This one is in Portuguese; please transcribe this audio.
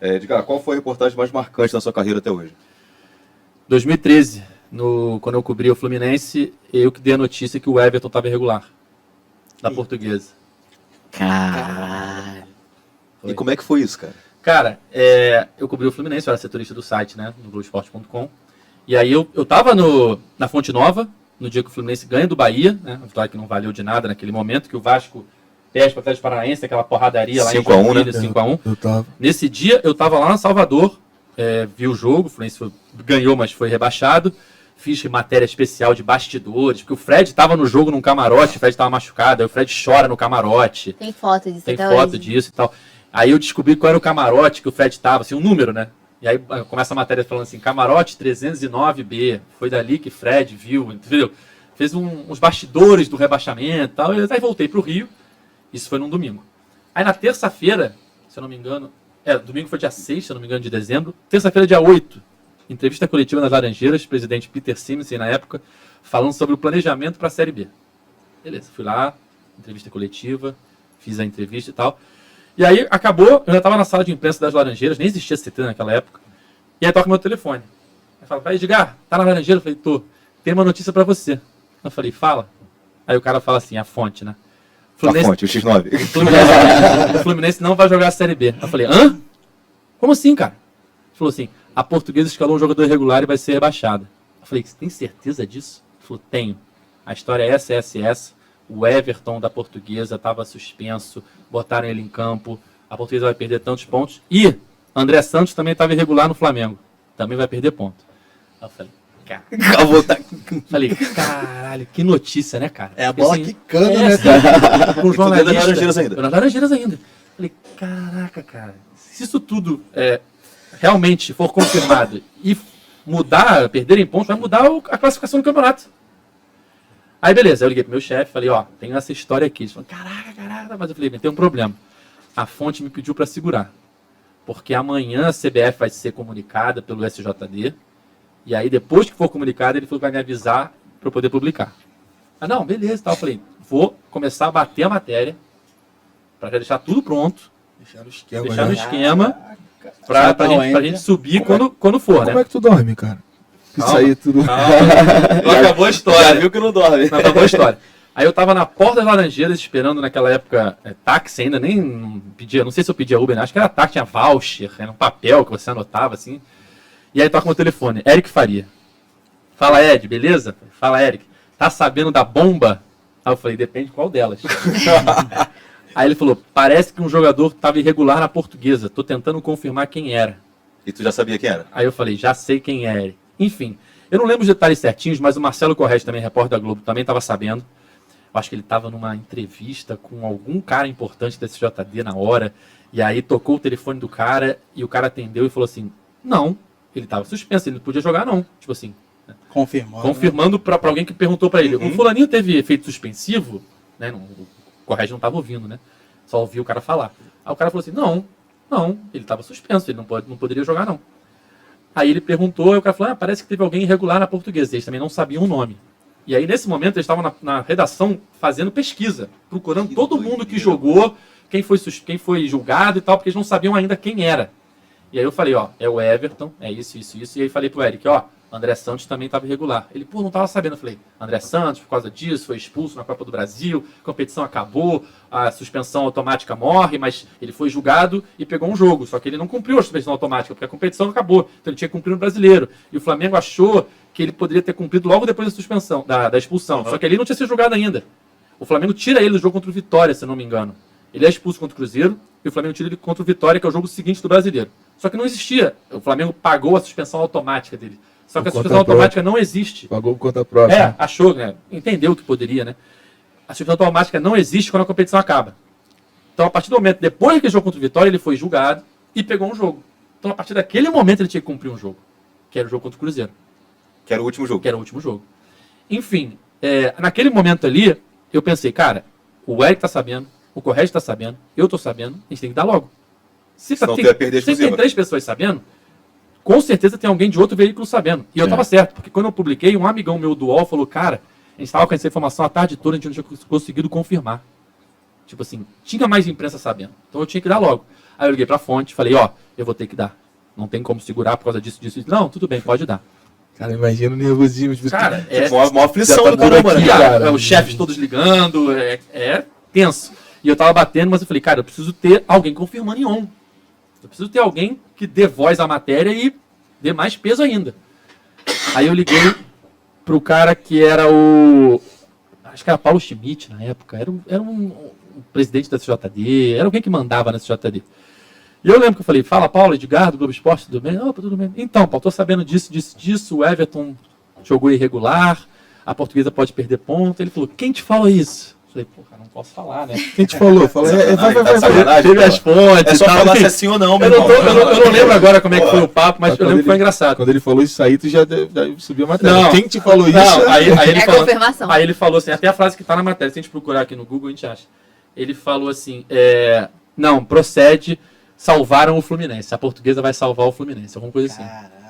Edgar, qual foi a reportagem mais marcante da sua carreira até hoje? 2013, quando eu cobri o Fluminense, eu que dei a notícia que o Everton estava irregular, da Portuguesa. Caralho. E como é que foi isso, cara? Cara, eu cobri o Fluminense, eu era setorista do site, né, no Globoesporte.com. E aí eu tava na Fonte Nova, no dia que o Fluminense ganha do Bahia, né, uma vitória que não valeu de nada naquele momento, que o Vasco perde para o Atlético Paranaense, aquela porradaria lá em 5-1, né? 5-1. Eu tava. Nesse dia eu tava lá em Salvador, vi o jogo, o Fluminense ganhou, mas foi rebaixado. Fiz matéria especial de bastidores, porque o Fred tava no jogo num camarote, o Fred tava machucado, aí o Fred chora no camarote. Tem foto disso Tem até foto hoje. disso e tal. Aí eu descobri qual era o camarote que o Fred tava, assim, um número, né? E aí começa a matéria falando assim, camarote 309B. Foi dali que Fred viu, entendeu? Fez uns bastidores do rebaixamento e tal. Aí voltei pro Rio. Isso foi num domingo. Aí na terça-feira, se eu não me engano... domingo foi dia 6, se eu não me engano, de dezembro. Terça-feira, dia 8. Entrevista coletiva nas Laranjeiras, presidente Peter Simonsen, na época, falando sobre o planejamento para a Série B. Beleza, fui lá, entrevista coletiva, fiz a entrevista e tal. E aí acabou, eu já estava na sala de imprensa das Laranjeiras, nem existia CT naquela época. E aí toca meu telefone. Aí fala, vai, Edgar, tá na Laranjeira? Eu falei, tô. Tem uma notícia para você. Eu falei, fala. Aí o cara fala assim, a fonte, né? A fonte, o X9. O Fluminense não vai jogar a Série B. Eu falei, hã? Como assim, cara? Ele falou assim, a Portuguesa escalou um jogador irregular e vai ser rebaixada. Eu falei, você tem certeza disso? Ele falou, tenho. A história é essa. O Everton da Portuguesa estava suspenso, botaram ele em campo, a Portuguesa vai perder tantos pontos. E André Santos também estava irregular no Flamengo, também vai perder ponto. Aí eu falei, caralho, que notícia, né, cara? É a bola assim, quicando, né, cara? Com E tu dentro das jornalista. Laranjeiras ainda. Nas Laranjeiras ainda. Falei, caraca, cara, se isso tudo realmente for confirmado e mudar, perderem pontos, vai mudar a classificação do campeonato. Aí beleza, eu liguei pro meu chefe, falei, ó, tem essa história aqui. Ele falou, caraca, mas eu falei, tem um problema. A fonte me pediu para segurar, porque amanhã a CBF vai ser comunicada pelo SJD, e aí depois que for comunicada, ele falou que vai me avisar para eu poder publicar. Ah, não, beleza, tal. Eu falei, vou começar a bater a matéria, para já deixar tudo pronto, Deixar no esquema. deixar no já. esquema, pra gente subir quando for, Como né? é que tu dorme, cara? Isso Calma. aí tudo. Não acabou a história. Já viu que não dorme. Não acabou a história. Aí eu tava na porta das Laranjeiras esperando naquela época táxi ainda, nem pedia, não sei se eu pedia Uber, acho que era táxi, tinha voucher, era um papel que você anotava assim. E aí toca meu telefone, Eric Faria. Fala, Ed, beleza? Fala, Eric. Tá sabendo da bomba? Aí eu falei, depende qual delas. Aí ele falou, parece que um jogador tava irregular na Portuguesa, tô tentando confirmar quem era. E tu já sabia quem era? Aí eu falei, já sei quem é Eric. Enfim, eu não lembro os detalhes certinhos, mas o Marcelo Correia, também repórter da Globo, também estava sabendo. Eu acho que ele estava numa entrevista com algum cara importante da SJD na hora, e aí tocou o telefone do cara, e o cara atendeu e falou assim, não, ele estava suspenso, ele não podia jogar não. Tipo assim, confirmando para alguém que perguntou para ele, o fulaninho teve efeito suspensivo? Né? O Correia não estava ouvindo, né? Só ouviu o cara falar. Aí o cara falou assim, não, ele estava suspenso, ele não poderia jogar não. Aí ele perguntou, e o cara falou, parece que teve alguém irregular na Portuguesa. Eles também não sabiam o nome. E aí, nesse momento, eles estavam na redação fazendo pesquisa, procurando todo mundo que jogou, quem foi julgado e tal, porque eles não sabiam ainda quem era. E aí eu falei, é o Everton, é isso. E aí falei pro Eric, André Santos também estava irregular. Ele, não estava sabendo. Eu falei, André Santos, por causa disso, foi expulso na Copa do Brasil, a competição acabou, a suspensão automática morre, mas ele foi julgado e pegou um jogo. Só que ele não cumpriu a suspensão automática, porque a competição acabou. Então ele tinha que cumprir no Brasileiro. E o Flamengo achou que ele poderia ter cumprido logo depois da suspensão, da expulsão. Só que ele não tinha sido julgado ainda. O Flamengo tira ele do jogo contra o Vitória, se eu não me engano. Ele é expulso contra o Cruzeiro e o Flamengo tira ele contra o Vitória, que é o jogo seguinte do Brasileiro. Só que não existia. O Flamengo pagou a suspensão automática dele. Só que a suspensão automática não existe. Pagou por conta própria. Achou, né? Entendeu que poderia, né? A suspensão automática não existe quando a competição acaba. Então, a partir do momento, depois que ele jogou contra o Vitória, ele foi julgado e pegou um jogo. Então, a partir daquele momento, ele tinha que cumprir um jogo. Que era o jogo contra o Cruzeiro. Que era o último jogo. Enfim, naquele momento ali, eu pensei, cara, o Eric tá sabendo, o Correia tá sabendo, eu tô sabendo, a gente tem que dar logo. Se tem 3 pessoas sabendo, com certeza tem alguém de outro veículo sabendo. E eu tava certo, porque quando eu publiquei, um amigão meu do UOL falou, cara, a gente tava com essa informação a tarde toda, a gente não tinha conseguido confirmar. Tipo assim, tinha mais imprensa sabendo. Então eu tinha que dar logo. Aí eu liguei pra fonte, falei, ó, eu vou ter que dar. Não tem como segurar por causa disso. Não, tudo bem, pode dar. Cara, imagina o nervosismo. Tipo, Cara, Mó aflição já tá do caramba, por aqui, né? cara. Os chefes todos ligando, é tenso. E eu tava batendo, mas eu falei, cara, eu preciso ter alguém confirmando em on. Eu preciso ter alguém que dê voz à matéria e dê mais peso ainda. Aí eu liguei pro cara que era acho que era Paulo Schmidt na época. Era um presidente da CJD, era alguém que mandava na CJD. E eu lembro que eu falei, fala Paulo, Edgar, do Globo Esporte, tudo bem? Opa, tudo bem. Então, Paulo, tô sabendo disso, o Everton jogou irregular, a Portuguesa pode perder ponto. Ele falou, quem te falou isso? Eu falei, porra, não posso falar, né? Quem te falou? Fala, vai. Sacanagem, Teve as fontes. É só e tal, falar enfim. se é sim ou não, meu Eu irmão. não lembro agora como é que foi o papo, mas Mas eu lembro que foi engraçado. Quando ele falou isso aí, tu já subiu a matéria. Não. Quem te falou isso? Não, aí ele É falou, confirmação. aí ele falou assim, até a frase que tá na matéria, se a gente procurar aqui no Google, a gente acha. Ele falou assim, não, procede, salvaram o Fluminense. A Portuguesa vai salvar o Fluminense, alguma coisa assim. Caralho.